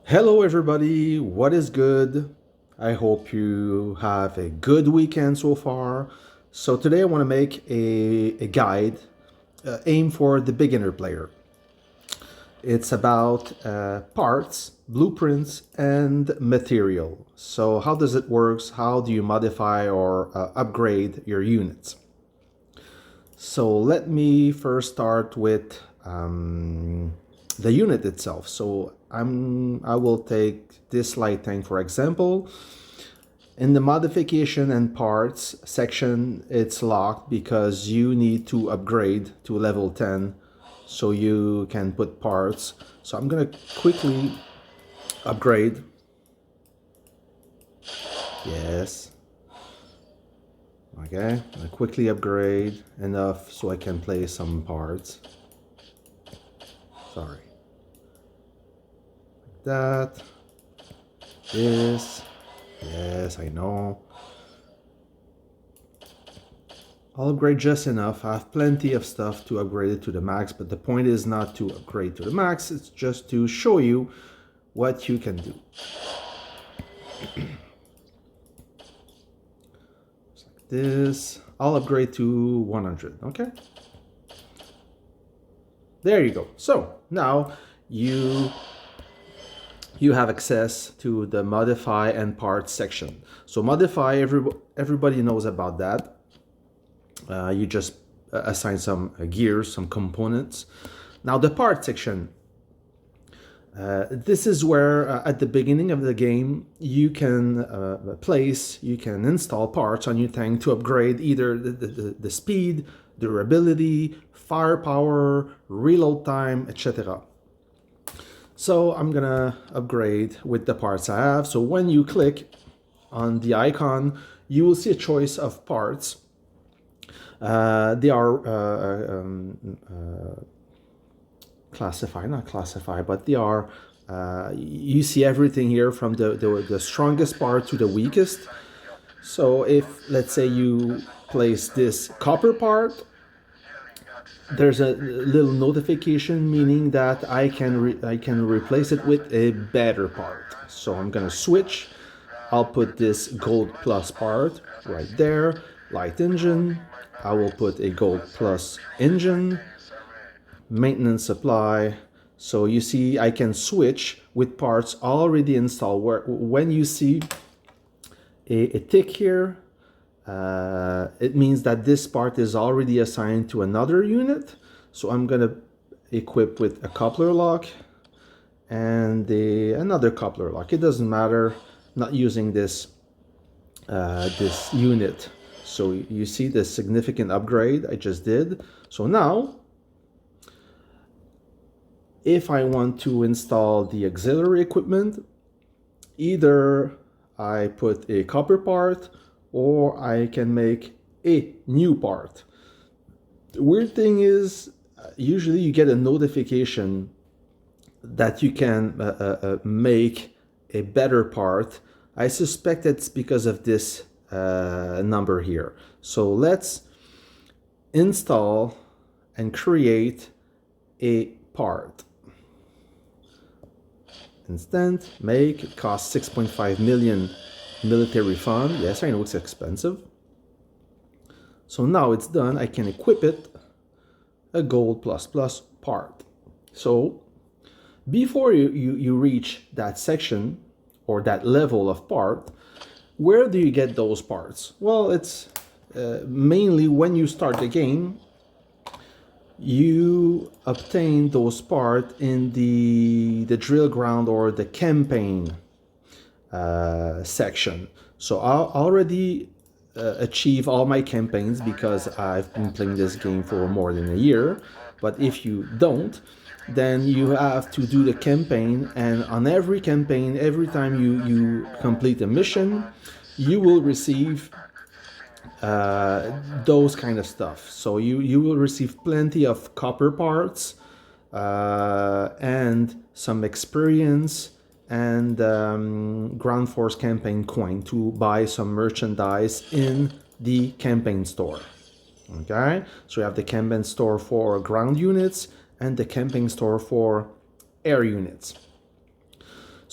Hello, everybody. What is good? I hope you have a good weekend so far. So, today I want to make a guide aimed for the beginner player. It's about parts, blueprints, and material. So, how does it work? How do you modify or upgrade your units? So, let me first start with the unit itself. So I will take this light tank for example. In the modification and parts section, it's locked because you need to upgrade to level 10 so you can put parts. So I'm gonna quickly upgrade. Yes. Okay, I quickly upgrade enough so I can place some parts. Sorry. That. This. Yes, I know. I'll upgrade just enough. I have plenty of stuff to upgrade it to the max, but the point is not to upgrade to the max, it's just to show you what you can do. Just like this. I'll upgrade to 100, okay? There you go. So now you have access to the modify and parts section. So modify, everybody knows about that. You just assign some gears, some components. Now the part section. This is where at the beginning of the game you can you can install parts on your tank to upgrade either the speed, durability, firepower, reload time, etc. So I'm gonna upgrade with the parts I have. So when you click on the icon, you will see a choice of parts. They are not classified, but they are, you see everything here from the strongest part to the weakest. So if, let's say you place this copper part, there's a little notification meaning that I can replace it with a better part. So I'm gonna switch. I'll put this gold plus part right there, light engine. I will put a gold plus engine, maintenance supply. So you see I can switch with parts already installed. Where when you see a tick here, it means that this part is already assigned to another unit. So I'm gonna equip with a coupler lock and another coupler lock. It doesn't matter, not using this unit. So you see the significant upgrade I just did. So now, if I want to install the auxiliary equipment, either I put a copper part or I can make a new part. The weird thing is, usually you get a notification that you can make a better part. I suspect it's because of this number here. So let's install and create a part. Instant, make, it costs 6.5 million military fund. Yes, I know it's expensive. So now it's done, I can equip it a gold plus plus part. So before you reach that section or that level of part, where do you get those parts? Well, it's mainly when you start the game, you obtain those parts in the drill ground or the campaign section. So I'll already achieve all my campaigns because I've been playing this game for more than a year. But if you don't, then you have to do the campaign, and on every campaign, every time you complete a mission, you will receive those kind of stuff. So you will receive plenty of copper parts and some experience and ground force campaign coin to buy some merchandise in the campaign store. Okay, so you have the campaign store for ground units and the campaign store for air units.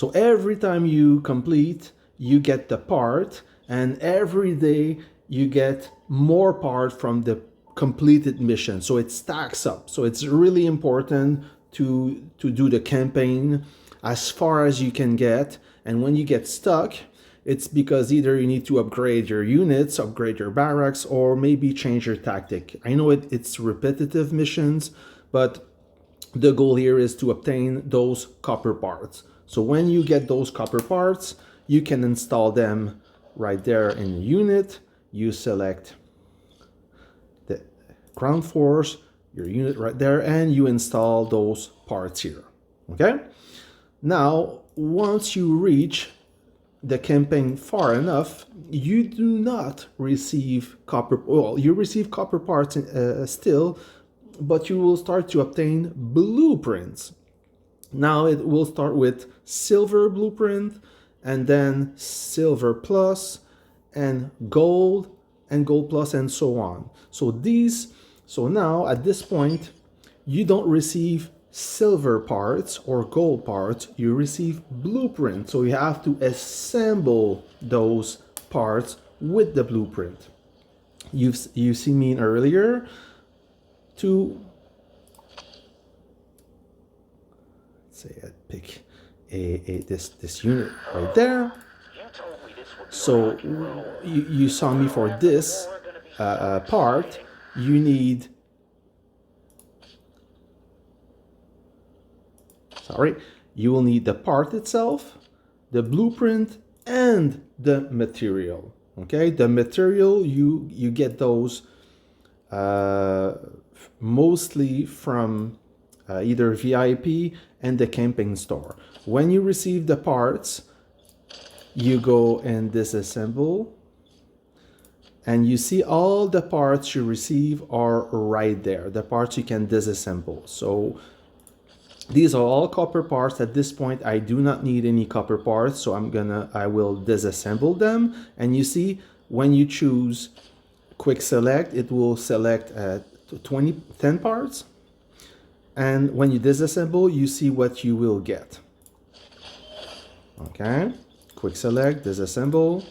So every time you complete, you get the part, and every day you get more part from the completed mission. So it stacks up. So it's really important to do the campaign as far as you can get. And when you get stuck, it's because either you need to upgrade your units, upgrade your barracks, or maybe change your tactic. I know it's repetitive missions, but the goal here is to obtain those copper parts. So when you get those copper parts, you can install them right there in the unit. You select the ground force, your unit right there, and you install those parts here. Okay? Now, once you reach the campaign far enough, you do not receive copper. Well, you receive copper parts still, but you will start to obtain blueprints. Now it will start with silver blueprint, and then silver plus, and gold plus, and so on. So now at this point, you don't receive silver parts or gold parts, you receive blueprint. So you have to assemble those parts with the blueprint. You've seen me earlier to say I pick this unit right there. So you saw me for this part. You need you will need the part itself, the blueprint, and the material. Okay, the material you get those mostly from either VIP and the camping store. When you receive the parts, you go and disassemble, and you see all the parts you receive are right there, the parts you can disassemble. So these are all copper parts. At this point, I do not need any copper parts, so I will disassemble them. And you see, when you choose quick select, it will select 10 parts. And when you disassemble, you see what you will get. Okay, quick select, disassemble.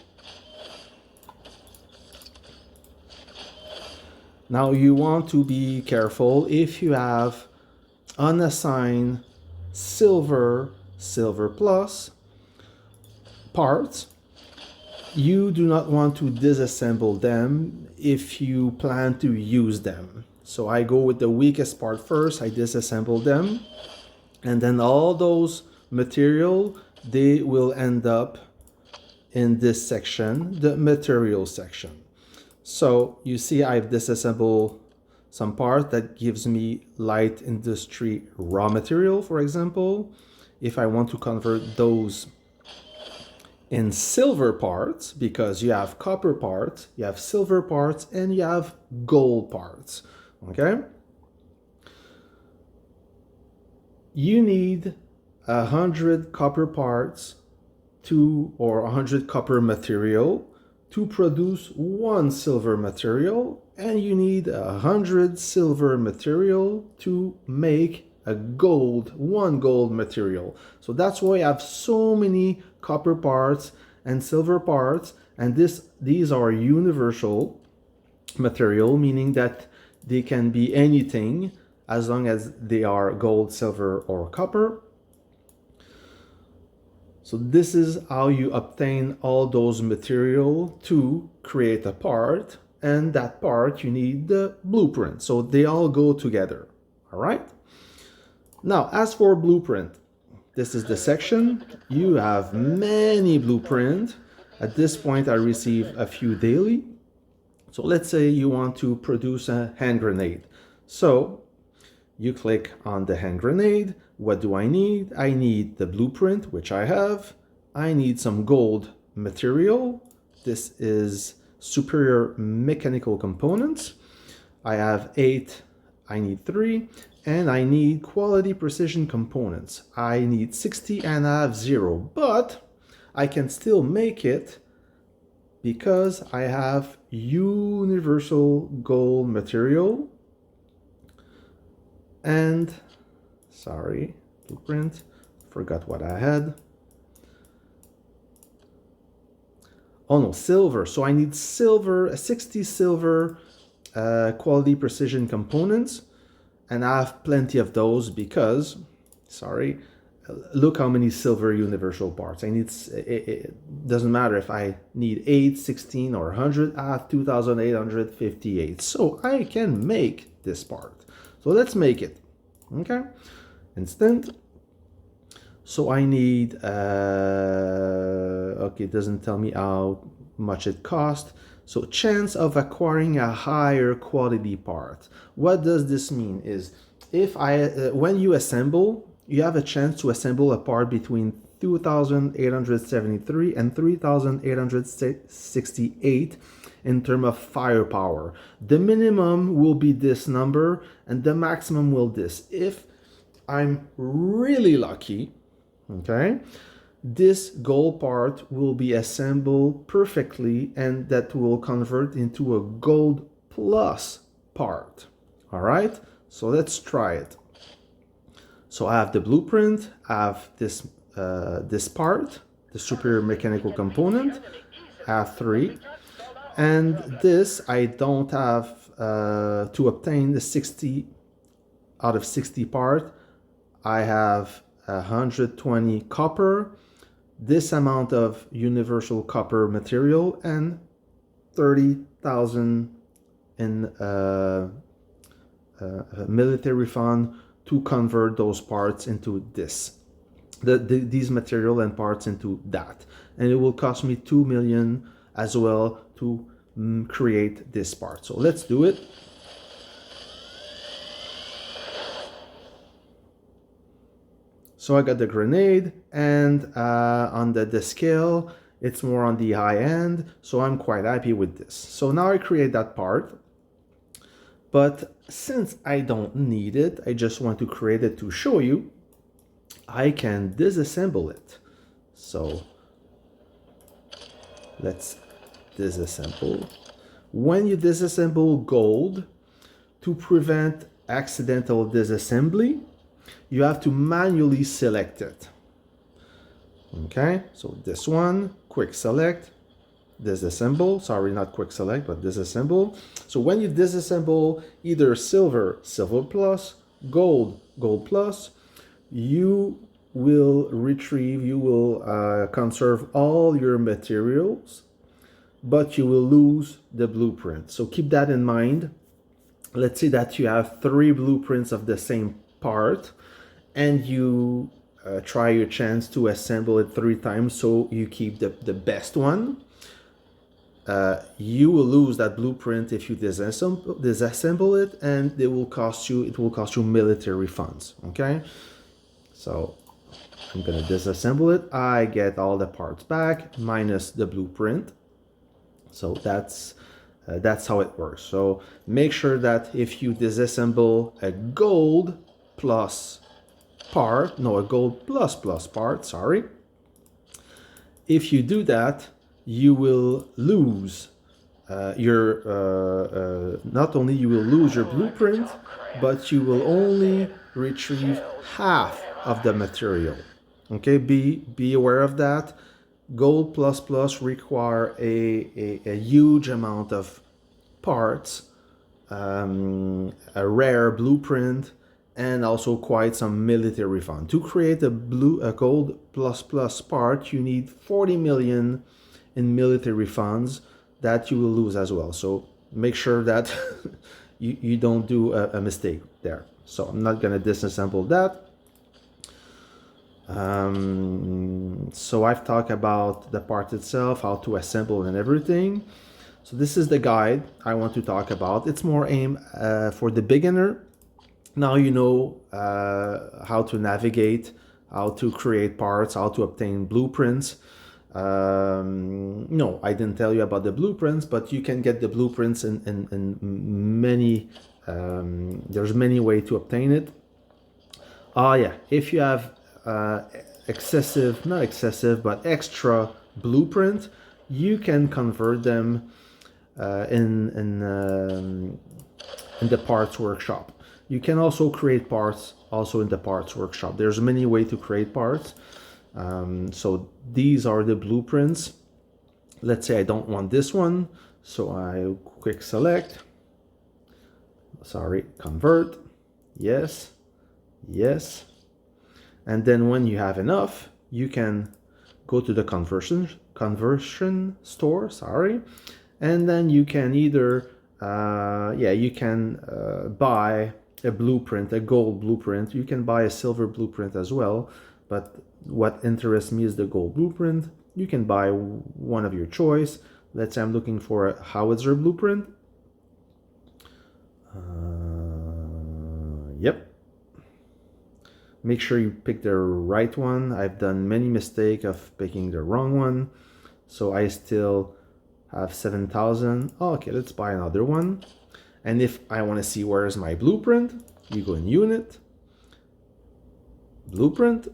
Now you want to be careful if you have unassigned silver plus parts. You do not want to disassemble them if you plan to use them. So I go with the weakest part first, I disassemble them, and then all those material, they will end up in this section, the material section. So you see I've disassembled some part that gives me light industry raw material, for example. If I want to convert those in silver parts, because you have copper parts, you have silver parts, and you have gold parts. Okay, you need 100 copper parts or 100 copper material to produce 1 silver material, and you need 100 silver material to make a 1 gold material. So that's why I have so many copper parts and silver parts, and these are universal material, meaning that they can be anything as long as they are gold, silver, or copper. So this is how you obtain all those material to create a part, and that part you need the blueprint. So they all go together. All right. Now, as for blueprint, this is the section. You have many blueprint. At this point, I receive a few daily. So let's say you want to produce a hand grenade. So you click on the hand grenade. What do I need? I need the blueprint, which I have. I need some gold material. This is superior mechanical components. I have 8. I need 3. And I need quality precision components. I need 60 and I have 0. But I can still make it because I have universal gold material and blueprint, forgot what I had. oh no, silver. So I need silver, 60 silver quality precision components, and I have plenty of those because, sorry, look how many silver universal parts. I need, it doesn't matter if I need 8, 16, or 100, I have 2,858. So I can make this part. So let's make it, okay? Instant. So I need, okay, it doesn't tell me how much it costs. So chance of acquiring a higher quality part. What does this mean is if when you assemble, you have a chance to assemble a part between 2,873 and 3,868 in terms of firepower. The minimum will be this number and the maximum will this. If I'm really lucky, okay, this gold part will be assembled perfectly and that will convert into a gold plus part. All right, so let's try it. So I have the blueprint, I have this this part, the superior mechanical component, I have 3, and this I don't have to obtain the 60 out of 60 part. I have 120 copper, this amount of universal copper material, and 30,000 in military fund to convert those parts into this, these material and parts into that. And it will cost me 2 million as well to create this part. So let's do it. So I got the grenade, and on the scale, it's more on the high end. So I'm quite happy with this. So now I create that part. But since I don't need it, I just want to create it to show you, I can disassemble it. So let's disassemble. When you disassemble gold, to prevent accidental disassembly, you have to manually select it. Okay, so this one, quick select, disassemble, sorry, not quick select, but disassemble. So when you disassemble either silver, silver plus, gold, gold plus, you will retrieve, you will conserve all your materials, but you will lose the blueprint. So keep that in mind. Let's say that you have 3 blueprints of the same part, and you try your chance to assemble it 3 times, so you keep the best one. You will lose that blueprint if you disassemble it, and it will cost you military funds. Okay, so I'm gonna disassemble it. I get all the parts back minus the blueprint. So that's how it works. So make sure that if you disassemble a gold plus part, no, a gold plus part, sorry, if you do that, you will lose not only you will lose your blueprint, but you will only retrieve half of the material. Okay, be aware of that. Gold plus require a huge amount of parts, a rare blueprint, and also quite some military fund. To create a gold plus part, you need 40 million in military funds that you will lose as well. So make sure that you don't do a mistake there. So I'm not going to disassemble that. So I've talked about the part itself, how to assemble and everything. So this is the guide I want to talk about. It's more aimed for the beginner. Now you know how to navigate, how to create parts, how to obtain blueprints. No, I didn't tell you about the blueprints, but you can get the blueprints in many, there's many ways to obtain it. Yeah, if you have not excessive, but extra blueprint, you can convert them in the parts workshop. You can also create parts also in the parts workshop. There's many ways to create parts. So these are the blueprints. Let's say I don't want this one, so I quick select, sorry, convert, yes, yes. And then when you have enough, you can go to the conversion store, sorry, and then you can either, you can buy a blueprint, a gold blueprint. You can buy a silver blueprint as well, but what interests me is the gold blueprint. You can buy one of your choice. Let's say I'm looking for a howitzer blueprint. Yep. Make sure you pick the right one. I've done many mistakes of picking the wrong one. So I still have 7,000. Oh, okay, let's buy another one. And if I want to see where is my blueprint, you go in unit, blueprint,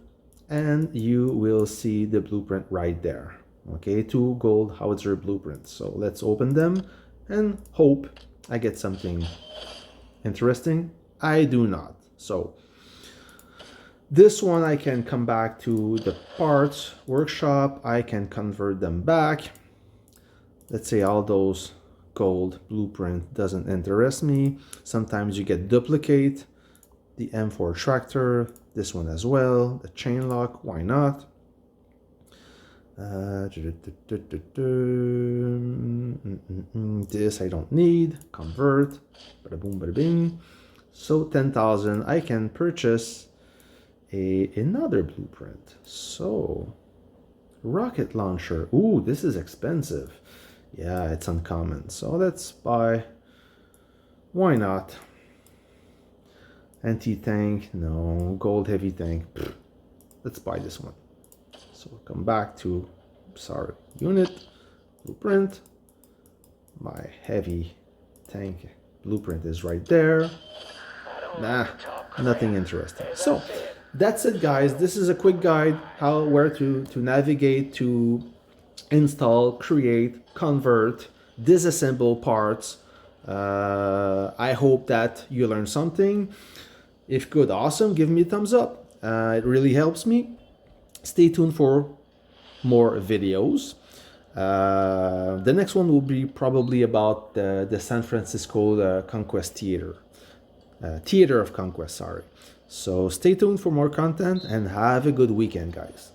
and you will see the blueprint right there. Okay, 2 gold howitzer blueprints. So let's open them and hope I get something interesting. I do not. So this one I can come back to the parts workshop. I can convert them back. Let's say all those gold blueprint doesn't interest me. Sometimes you get duplicate. The M4 tractor, this one as well. The chain lock, why not? This I don't need. Convert. Bada boom, bada bing. So 10,000. I can purchase another blueprint. So rocket launcher. Ooh, this is expensive. Yeah, it's uncommon. So let's buy. Why not? Anti-tank. No. Gold heavy tank. Let's buy this one. So we'll come back to, sorry, unit, blueprint. My heavy tank blueprint is right there. Nah, nothing interesting. So that's it, guys. This is a quick guide where to navigate, to install, create, convert, disassemble parts. I hope that you learned something. If good, awesome, give me a thumbs up. It really helps me. Stay tuned for more videos. The next one will be probably about the San Francisco Conquest Theater. Theater of Conquest, sorry. So stay tuned for more content and have a good weekend, guys.